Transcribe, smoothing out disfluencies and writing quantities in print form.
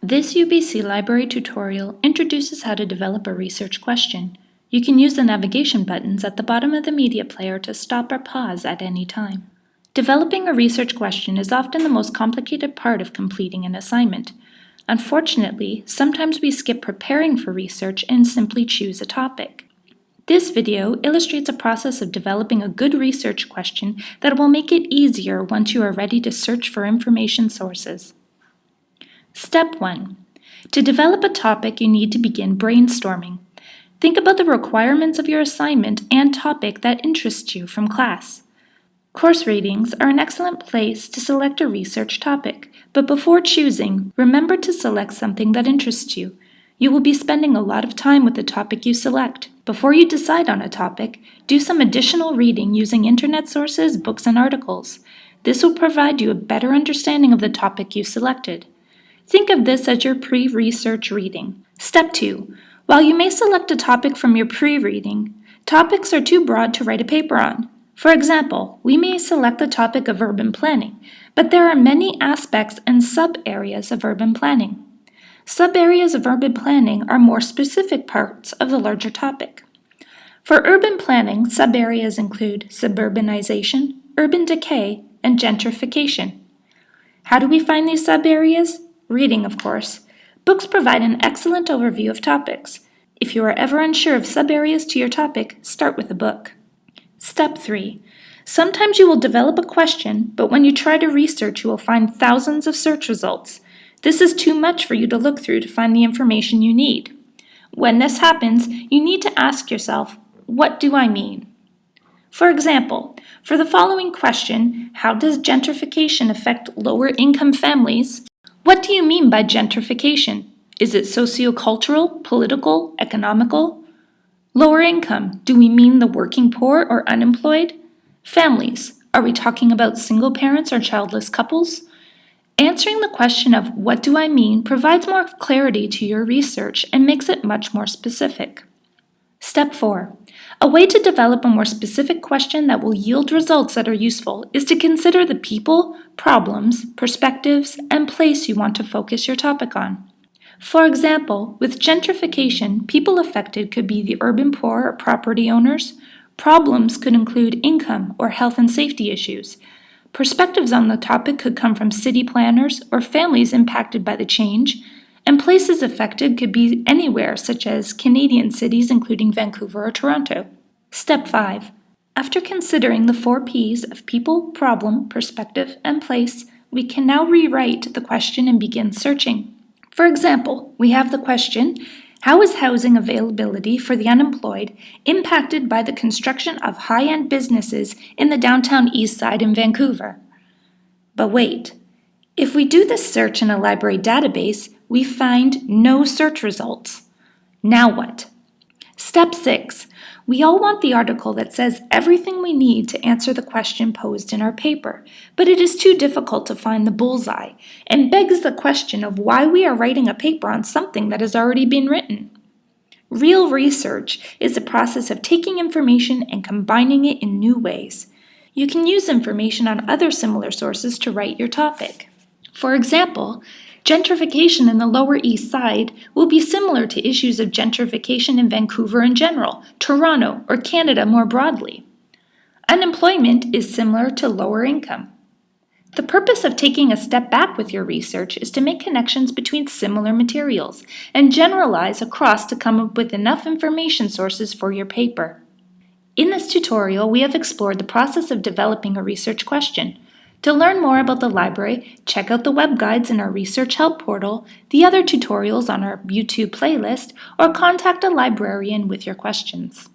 This UBC library tutorial introduces how to develop a research question. You can use the navigation buttons at the bottom of the media player to stop or pause at any time. Developing a research question is often the most complicated part of completing an assignment. Unfortunately, sometimes we skip preparing for research and simply choose a topic. This video illustrates a process of developing a good research question that will make it easier once you are ready to search for information sources. Step 1. To develop a topic, you need to begin brainstorming. Think about the requirements of your assignment and topic that interests you from class. Course ratings are an excellent place to select a research topic, but before choosing, remember to select something that interests you. You will be spending a lot of time with the topic you select. Before you decide on a topic, do some additional reading using internet sources, books, and articles. This will provide you a better understanding of the topic you selected. Think of this as your pre-research reading. Step 2. While you may select a topic from your pre-reading, topics are too broad to write a paper on. For example, we may select the topic of urban planning, but there are many aspects and sub-areas of urban planning. Sub-areas of urban planning are more specific parts of the larger topic. For urban planning, sub-areas include suburbanization, urban decay, and gentrification. How do we find these sub-areas? Reading, of course. Books provide an excellent overview of topics. If you are ever unsure of sub-areas to your topic, start with a book. Step 3. Sometimes you will develop a question, but when you try to research, you will find thousands of search results. This is too much for you to look through to find the information you need. When this happens, you need to ask yourself, what do I mean? For example, for the following question, how does gentrification affect lower-income families? What do you mean by gentrification? Is it sociocultural, political, economical? Lower income, do we mean the working poor or unemployed? Families, are we talking about single parents or childless couples? Answering the question of what do I mean provides more clarity to your research and makes it much more specific. Step 4. A way to develop a more specific question that will yield results that are useful is to consider the people, problems, perspectives, and place you want to focus your topic on. For example, with gentrification, people affected could be the urban poor or property owners. Problems could include income or health and safety issues. Perspectives on the topic could come from city planners or families impacted by the change, and places affected could be anywhere, such as Canadian cities including Vancouver or Toronto. Step 5. After considering the 4 P's of people, problem, perspective, and place, we can now rewrite the question and begin searching. For example, we have the question, how is housing availability for the unemployed impacted by the construction of high-end businesses in the downtown east side in Vancouver? But wait, if we do this search in a library database, we find no search results. Now what? Step 6. We all want the article that says everything we need to answer the question posed in our paper, but it is too difficult to find the bullseye and begs the question of why we are writing a paper on something that has already been written. Real research is the process of taking information and combining it in new ways. You can use information on other similar sources to write your topic. For example, gentrification in the Lower East Side will be similar to issues of gentrification in Vancouver in general, Toronto, or Canada more broadly. Unemployment is similar to lower income. The purpose of taking a step back with your research is to make connections between similar materials and generalize across to come up with enough information sources for your paper. In this tutorial, we have explored the process of developing a research question. To learn more about the library, check out the web guides in our Research Help portal, the other tutorials on our YouTube playlist, or contact a librarian with your questions.